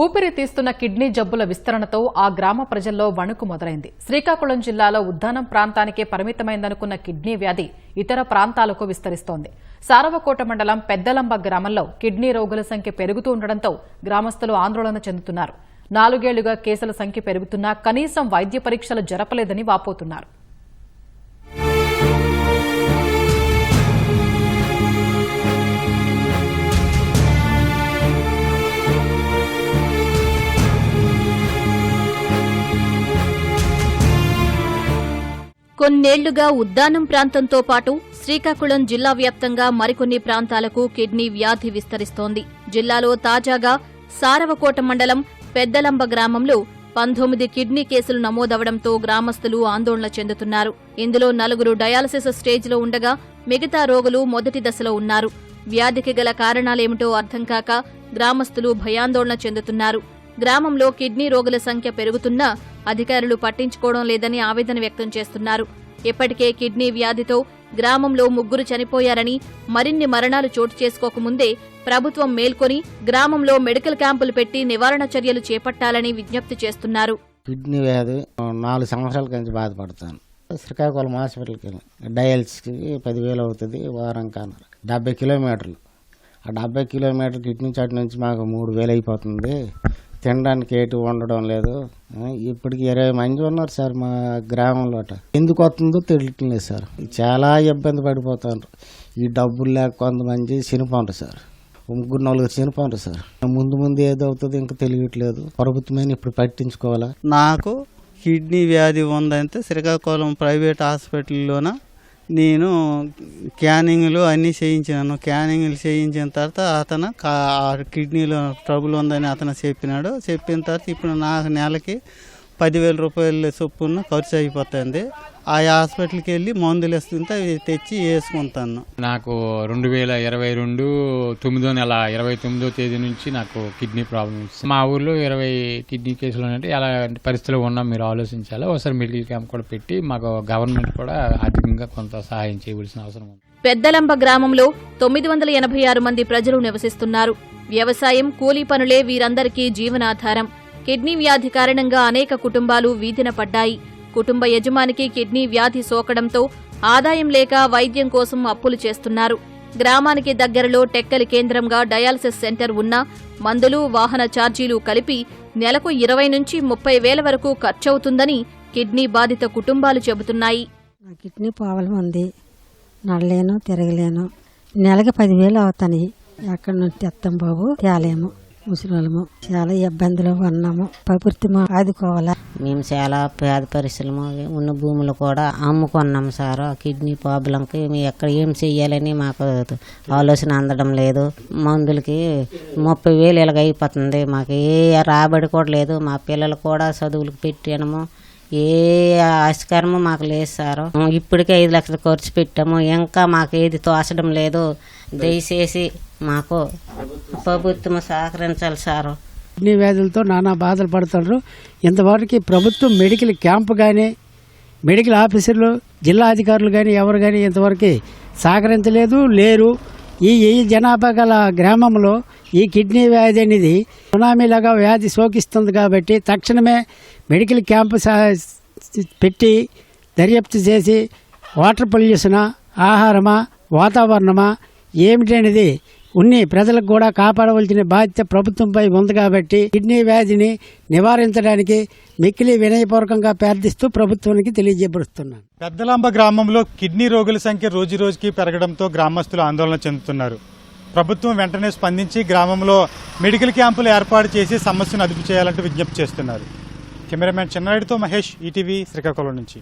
ఊపిరి తీస్తున్న కిడ్నీ జబ్బుల విస్తరణతో ఆ గ్రామ ప్రజల్లో వణుకు మొదలైంది. శ్రీకాకుళం జిల్లాలో ఉద్దానం ప్రాంతానికే పరిమితమైందనుకున్న కిడ్నీ వ్యాధి ఇతర ప్రాంతాలకు విస్తరిస్తోంది. సారవకోట మండలం పెద్దలంబ గ్రామంలో కిడ్నీ రోగుల సంఖ్య పెరుగుతూ ఉండడంతో గ్రామస్తులు ఆందోళన చెందుతున్నారు. 4 ఏళ్లుగా కేసుల సంఖ్య పెరుగుతున్నా కనీసం వైద్య పరీక్షలు జరపలేదని వాపోతున్నారు. కొన్నేళ్లుగా ఉద్దానం ప్రాంతంతో పాటు శ్రీకాకుళం జిల్లా వ్యాప్తంగా మరికొన్ని ప్రాంతాలకు కిడ్నీ వ్యాధి విస్తరిస్తోంది. జిల్లాలో తాజాగా సారవకోట మండలం పెద్దలంబ గ్రామంలో 19 కిడ్నీ కేసులు నమోదవడంతో గ్రామస్తులు ఆందోళన చెందుతున్నారు. ఇందులో 4 డయాలసిస్ స్టేజ్లో ఉండగా మిగతా రోగులు మొదటి దశలో ఉన్నారు. వ్యాధికి గల కారణాలేమిటో అర్థం కాక గ్రామస్తులు భయాందోళన చెందుతున్నారు. గ్రామంలో కిడ్నీ రోగుల సంఖ్య పెరుగుతున్నా అధికారులు పట్టించుకోవడం లేదని ఆవేదన వ్యక్తం చేస్తున్నారు. ఇప్పటికే కిడ్నీ వ్యాధితో గ్రామంలో 3 చనిపోయారని, మరిన్ని మరణాలు చోటు చేసుకోకముందే ప్రభుత్వం మేల్కొని గ్రామంలో మెడికల్ క్యాంపులు పెట్టి నివారణ చర్యలు చేపట్టాలని విజ్ఞప్తి చేస్తున్నారు. కిడ్నీ వ్యాధి 4 సంవత్సరాల నుంచి బాధపడతాను. శ్రీకాకుళం హాస్పిటల్కి డయాలసిస్కి 10,000 అవుతుంది. వారం కాను 70 కిలోమీటర్లు. ఆ 70 కిలోమీటర్లు ఇటు నుంచి అటు నుంచి మాకు 3,000 అయిపోతుంది. తినడానికి ఏటి ఉండడం లేదు. ఇప్పటికి 20 మంది ఉన్నారు సార్ మా గ్రామంలో. ఎందుకు వస్తుందో తెలియట్లేదు సార్. చాలా ఇబ్బంది పడిపోతారు. ఈ డబ్బులు లేక కొంతమంది చనిపోంటారు సార్. 3-4 చనిపోంటారు సార్. ముందు ఏదవుతుందో ఇంకా తెలియట్లేదు. ప్రభుత్వమే ఇప్పుడు పట్టించుకోవాలా. నాకు కిడ్నీ వ్యాధి ఉందంటే శ్రీకాకుళం ప్రైవేట్ హాస్పిటల్లోన నేను స్కానింగ్లు అన్నీ చేయించాను. స్కానింగ్లు చేయించిన తర్వాత అతను కిడ్నీలో ట్రబుల్ ఉందని అతను చెప్పినాడు. చెప్పిన తర్వాత ఇప్పుడు నాకు నెలకి 10,000 రూపాయల చొప్పున ఖర్చు అయిపోతుంది. ఆ హాస్పిటల్కి వెళ్ళి మందులు వేస్తుంటే అవి తెచ్చి వేసుకుంటాను. నాకు 2022 9వ నెల 29వ తేదీ నుంచి నాకు కిడ్నీ ప్రాబ్లమ్స్. మా ఊర్లో 20 కిడ్నీ కేసులు ఉన్నట్టు ఎలా పరిస్థితులు ఉన్నాం మీరు ఆలోచించాలి. ఒకసారి మెడికల్ క్యాంప్ కూడా పెట్టి మాకు గవర్నమెంట్ కూడా ఆర్థికంగా కొంత సహాయం చేయవలసిన అవసరం ఉంది. పెద్దలంబ గ్రామంలో 986 మంది ప్రజలు నివసిస్తున్నారు. వ్యవసాయం, కూలీ పనులే వీరందరికీ జీవనాధారం. కిడ్నీ వ్యాధి కారణంగా అనేక కుటుంబాలు వీధిన పడ్డాయి. కుటుంబ యజమానికి కిడ్నీ వ్యాధి సోకడంతో ఆదాయం లేక వైద్యం కోసం అప్పులు చేస్తున్నారు. గ్రామానికి దగ్గరలో టెక్కలి కేంద్రంగా డయాలసిస్ సెంటర్ ఉన్నా మందులు, వాహన ఛార్జీలు కలిపి నెలకు 20 నుంచి 30 వేల వరకు ఖర్చవుతుందని కిడ్నీ బాధిత కుటుంబాలు చెబుతున్నాయి. కిడ్నీ ప్రాబ్లం ఉంది. నడలేను, తిరగలేను. నెలకి 10,000 అవుతాయి. ఎక్కడి నుంచి తెస్తాం బాబు, తేలేము. ముసలిము చాలా ఇబ్బందులు ఉన్నాము. ప్రభుత్వం ఆదుకోవాలా. మేము చాలా పేద పరిస్థితులు ఉన్న భూములు కూడా అమ్ముకున్నాం సార్. కిడ్నీ ప్రాబ్లంకి మేము ఎక్కడ ఏం చెయ్యాలని మాకు ఆలోచన అందడం లేదు. మందులకి 30,000 ఇలాగ అయిపోతుంది. మాకు ఏ రాబడి కూడా లేదు. మా పిల్లలు కూడా చదువులకు పెట్టాము. ఏ ఆస్కారము మాకు లేదు సార్. ఇప్పటికే 5 లక్షలు ఖర్చు పెట్టాము. ఇంకా మాకు ఏది తోచడం లేదు. దయచేసి మాకు ప్రభుత్వం సహకరించాలి సార్. కిడ్నీ వ్యాధులతో నానా బాధలు పడుతున్నారు. ఇంతవరకు ప్రభుత్వం మెడికల్ క్యాంపు కానీ, మెడికల్ ఆఫీసర్లు, జిల్లా అధికారులు కానీ ఎవరు కానీ ఇంతవరకు సహకరించలేదు, లేరు. ఈ జనాభా గల గ్రామంలో ఈ కిడ్నీ వ్యాధి అనేది సునామీలాగా వ్యాధి సోకిస్తుంది. కాబట్టి తక్షణమే మెడికల్ క్యాంపు పెట్టి దర్యాప్తు చేసి వాటర్ పొల్యూషనా, ఆహారమా, వాతావరణమా ఏమిటనేది ప్రజలకు కూడా కాపాడవలసిన బాధ్యత ప్రభుత్వంపై ఉంది. కాబట్టి కిడ్నీ వ్యాధిని నివారించడానికి మిక్కిలి వినయపూర్వకంగా ప్రార్థిస్తూ ప్రభుత్వానికి తెలియజేయబడుతున్నాను. పెద్దలంబ గ్రామంలో కిడ్నీ రోగుల సంఖ్య రోజురోజుకి పెరగడంతో గ్రామస్తులు ఆందోళన చెందుతున్నారు. ప్రభుత్వం వెంటనే స్పందించి గ్రామంలో మెడికల్ క్యాంపులు ఏర్పాటు చేసి సమస్యను అదుపు చేయాలంటూ విజ్ఞప్తి చేస్తున్నారు. కెమెరామెన్ చిన్నారెడ్డితో మహేష్, ఈటీవీ, శ్రీకాకుళం నుంచి.